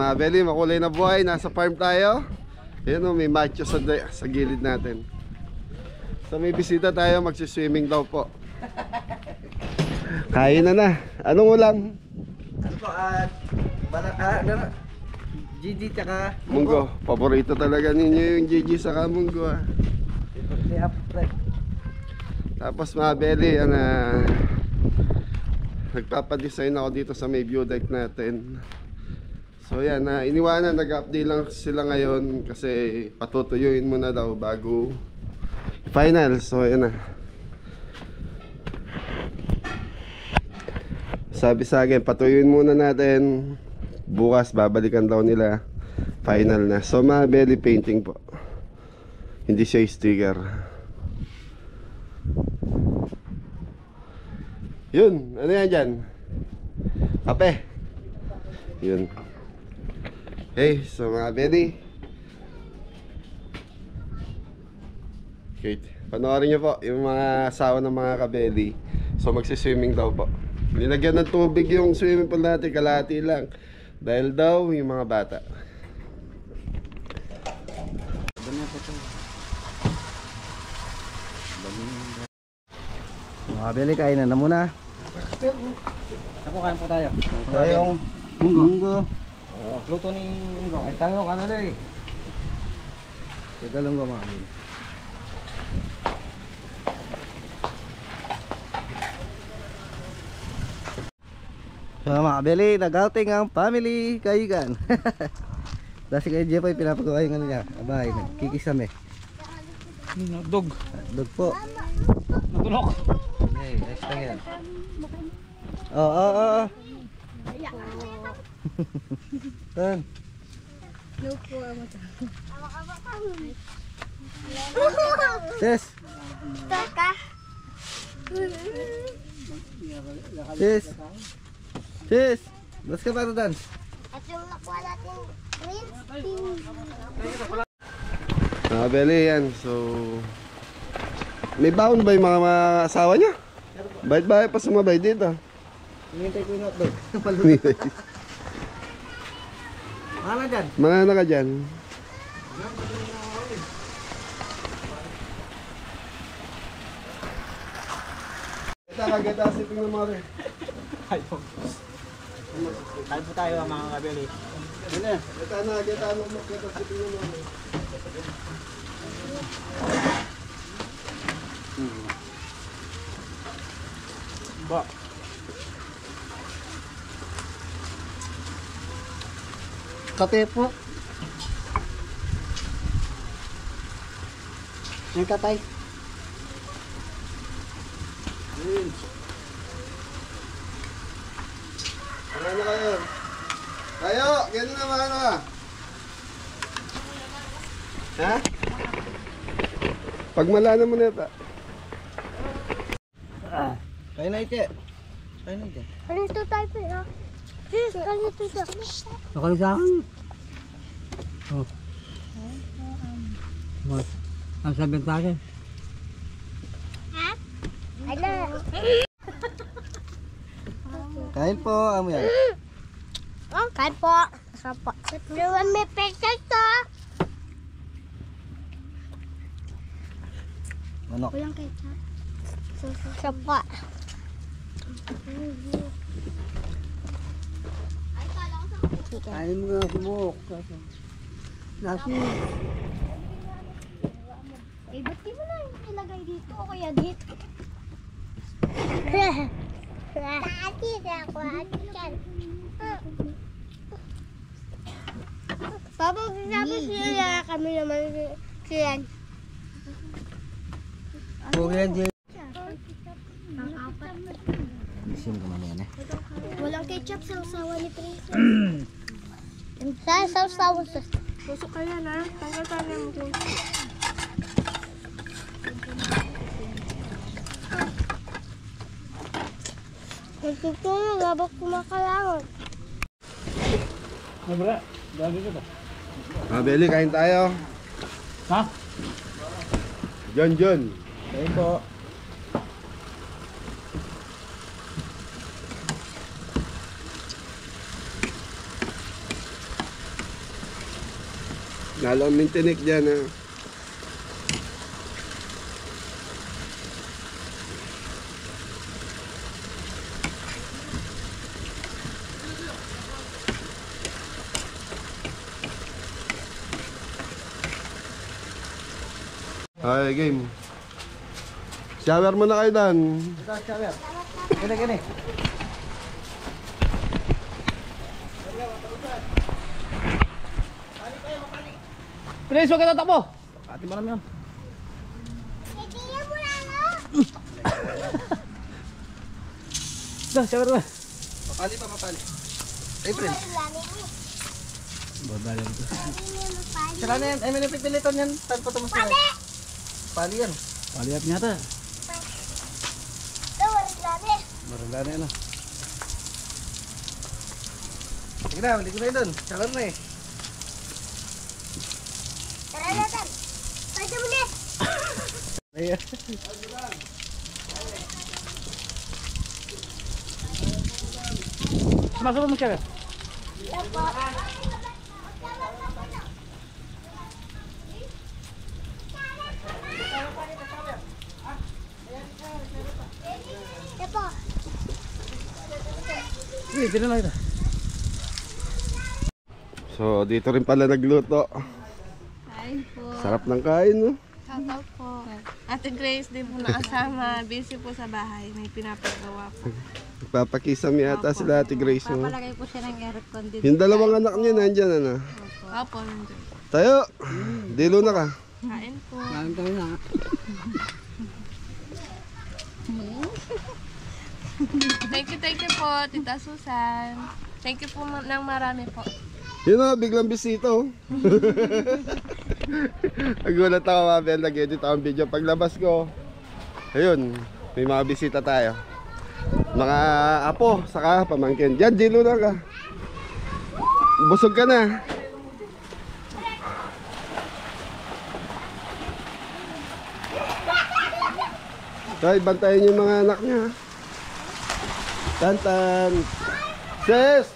mga belly, makulay na buhay. Nasa farm tayo. Ayan o, may macho sa gilid natin. So may bisita tayo, magsiswimming daw po. Kain na. Anong ulam? Ano po, Gigi tsaka Munggo. Paborito talaga ninyo yung Gigi saka munggo ah. Tapos mga belly, nagpapadesign ako dito sa may view deck natin. So yan, iniwanan, nag-update lang sila ngayon kasi patutuyuin muna daw bago final. So yan na. Sabi sa akin, patuyuin muna natin. Bukas babalikan daw nila. Final na. So mga belly, painting po. Hindi siya sticker. Yun, ano yan dyan? Kape. Yun. Okay, so mga belly, okay, panoorin nyo po yung mga asawa ng mga kabeli. So magsiswimming daw po. Nilagyan ng tubig yung swimming pool natin, kalahati lang. Dahil daw yung mga bata. mga beli, kain na muna. Ako, kain po tayo. Tayong munggo. Luto ni munggo. Ay tayo ka na rin. Teka lang ba mga beli. So mga beli, nag-outing ang family kaigan. Dasi kay Jeffoy pinapagawa yung ano niya. Abay, nagkikisame. Dog. Dog po. Natulok. Okay, next lang yan. Oo. Tan. Sis. Sis. Let's go para dan. At yung nakuha natin green. Mga belly yan. So may baon ba yung mga asawa niya? Bait-bait pa sumabay dito. Hinintay ko yung hotdog. Mana dyan? Manana ka dyan. Geta siping na mga rin. Kain po tayo mga kabeli. Geta na siping na mga rin. Ba. Kape po. May katay. Ano na kayo? Kayo! Gano'n naman ano ka? Ha? Pagmala mo na ito. Kain na ite. Kain na ite. Ganito tayo po, no? Sis, ganito tayo. Nakali sa akin. Oh. Mas. Ang sabi sa akin. Ha? Ano? Kain po. Amo yan. Oh, kain po. Sarap po. Naman may pesos to. Ano? Walang ketchup. Sarap po. Kain mo nga sumok. Nasi. Eh, ba't di mo na ilagay dito o kaya dito? Ati na ako, ati yan. Papa, sabi sila kami naman siyan. Bugyan din. Ang apat. Bisin ko man yan eh. Walang ketchup sa usawa ni Prince. Sa usawa sa... Pusok ka yan ha. Tanggal ka na mo kung... Gusto mo, gabak kumakalangon. Nabra, dami ko ba? Mga belly, kain tayo. Ha? John. Kain po. Lalong mintinik dyan ha. Okay, game. Shower muna kayo dan. Ito, shower. Gini. Please, huwag ka tatakbo. Ati marami yun. Kaya mo na ano? Ito, shower ba? Mapali. April. Babala ito. Sira na yan. Ay, may napipilitan yan. Saan pa ito mas Pali! Pali yan. Pali at nga ito. Ito, warigani. Maranda na yan ah. Sige na, balik ko na yun doon. Shower na eh. Tara natin. Pwede mo na. Ayan. Masuk mo shower. Ito. Sige, dito na ito. So, dito rin pala nagluto. Kain po. Sarap ng kain, no? Shoutout po. Ate Grace din po nakasama. Busy po sa bahay. May pinapagawa po. Nagpapakisam yata sila Ate Grace, no? Papalagay po siya ng aircon dito. Yung dalawang anak niya nandyan, ano? Opo, nandiyan. Tayo! Dilo na ka. Kain po. Kain tayo na. Thank you po, Tita Susan. Thank you po ng marami po. Yun o, biglang bisita, oh. Nagulat ako, Mabel. Nag-edit ako ang video. Paglabas ko, ayun, may mga bisita tayo. Mga apo, saka pamangkin. Diyan, dilo na ka. Busog ka na. Tay, bantayan yung mga anak niya. Tantan. Sis!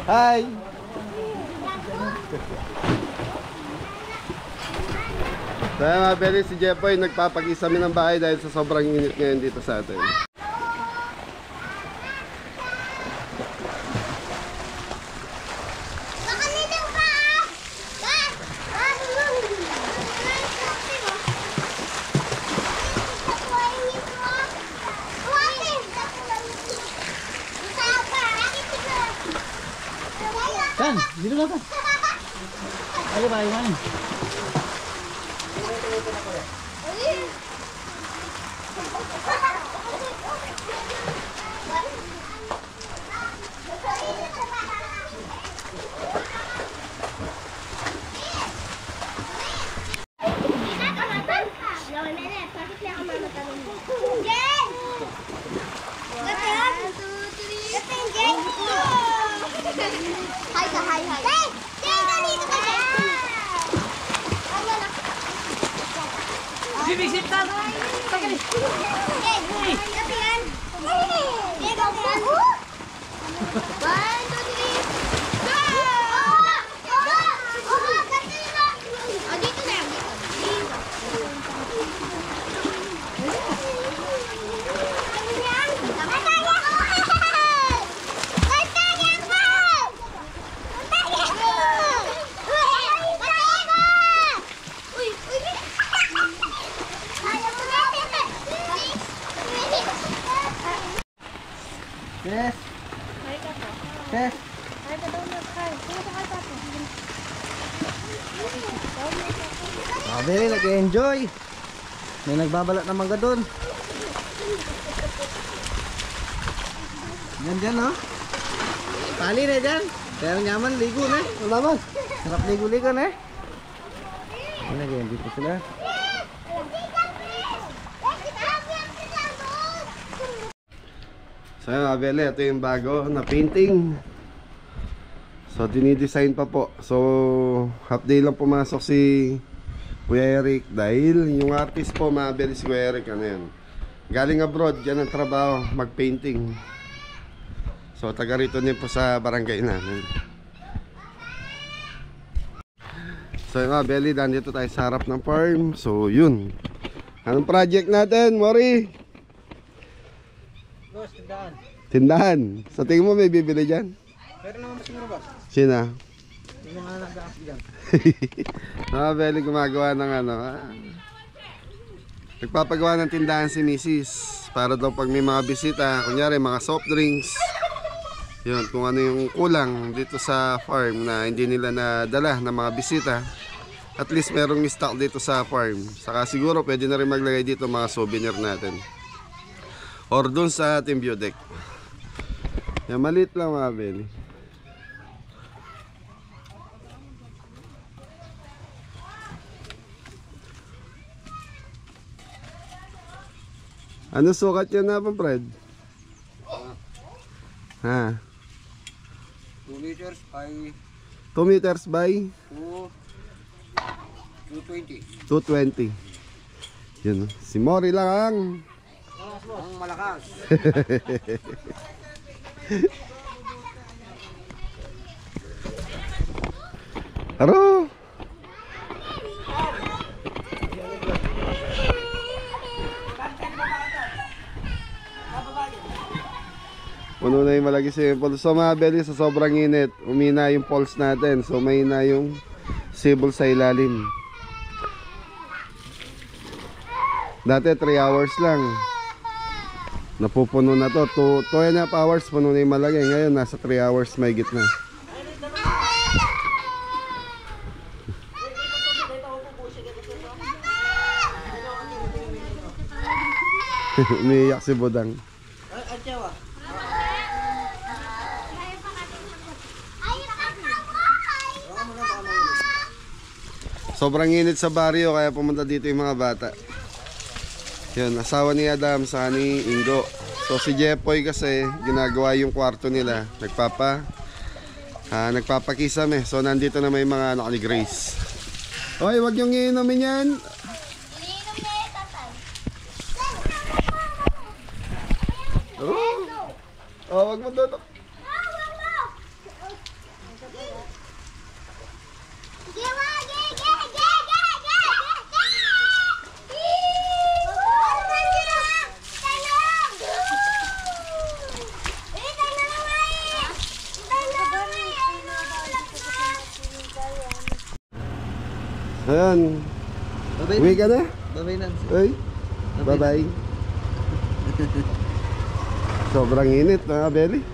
Hi! Kaya mga beli, si Jeffoy nagpapag-isami ng bahay dahil sa sobrang init ngayon dito sa atin. Makalinaw ka! Ba! Kan, dito na ito. Ayo ba, iman. Hi ka, hi, hi. Hey! Hey, ganito ka, Jay! Bibisip ka! Hey! Hey, yan. Hey, go, go. 1, 2, 3. Go! Dito na yan, dito. Yes. Yes. Very nag-enjoy. May nagbabalat ng mangga doon. Yan dyan, no? Pali na dyan. Kaya nyaman, ligo na. Wala ba? Sarap ligo-ligo na. Yan, nag-enjoy po sila. So yun mga beli, ito yung bago na painting. So dinidesign pa po. So half day lang pumasok si Kuya Eric dahil yung artist po mga beli si Kuya Eric, ano yun, galing abroad, yan ang trabaho, mag-painting. So taga rito din po sa barangay namin. So yun mga belly, nandito tayo sa harap ng farm. So yun. Anong project natin, Mori? Tindahan. Sa tingin mo may bibili dyan? Pero naman mas mura, boss. Sina? Yung mga nag-aap dyan. Mga belly gumagawa ng ano. Nagpapagawa ng tindahan si Mrs. Para daw pag may mga bisita, kunyari mga soft drinks. Yun, kung ano yung kulang dito sa farm na hindi nila nadala ng mga bisita. At least merong stock dito sa farm. Saka siguro pwede na rin maglagay dito mga souvenir natin. Or dun sa ating view deck. Yan, maliit lang mga belly. Ano sukat yan na pang Fred? Ha? 2 liters by 2 meters by 220. 220. Yun, si Mori lang ang Malakas. Aro! Puno na yung malagi simple. So mga belly, sa sobrang init, umina yung pulse natin. So may na yung sibol sa ilalim. Dati 3 hours lang. Napupuno na to. 2.5 hours puno na yung malagi. Ngayon nasa 3 hours may gitna. Umiiyak si Budang. Sobrang init sa baryo kaya pumunta dito yung mga bata. Yun, asawa ni Adam sa ni Ingo. So si Jepoy kasi ginagawa yung kwarto nila. Nagpapakisame. So nandito na may mga anak ni Grace. Oy, wag yung iinumin yan. Oh, wag mo doon. Ayan. Uwi ka na? Babay na. Uy. Bye-bye. Sobrang init mga belly.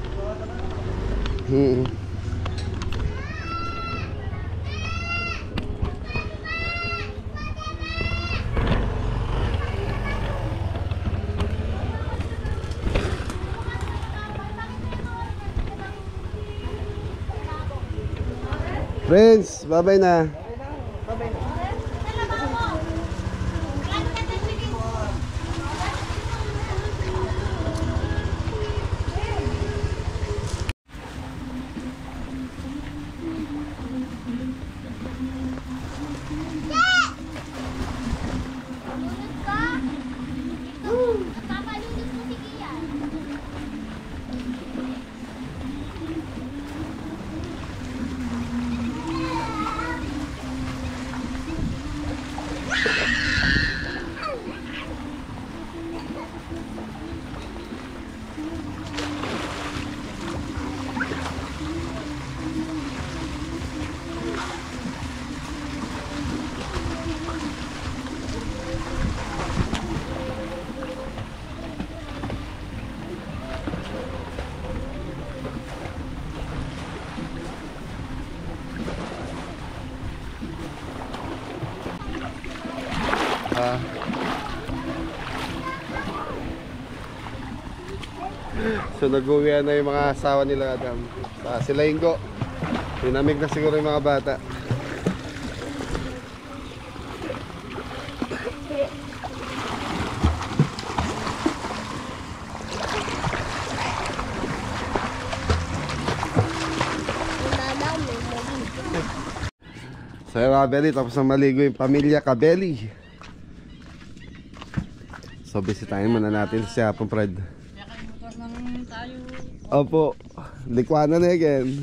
Friends, bye-bye na. So nag-uwian na yung mga asawa nila Adam. Sila Ingo. Dinamig na siguro yung mga bata. So yung mga belly, tapos na maligo yung pamilya Kabeli. So bisitahin muna natin si Apong Fred. Opo, likwanan na again.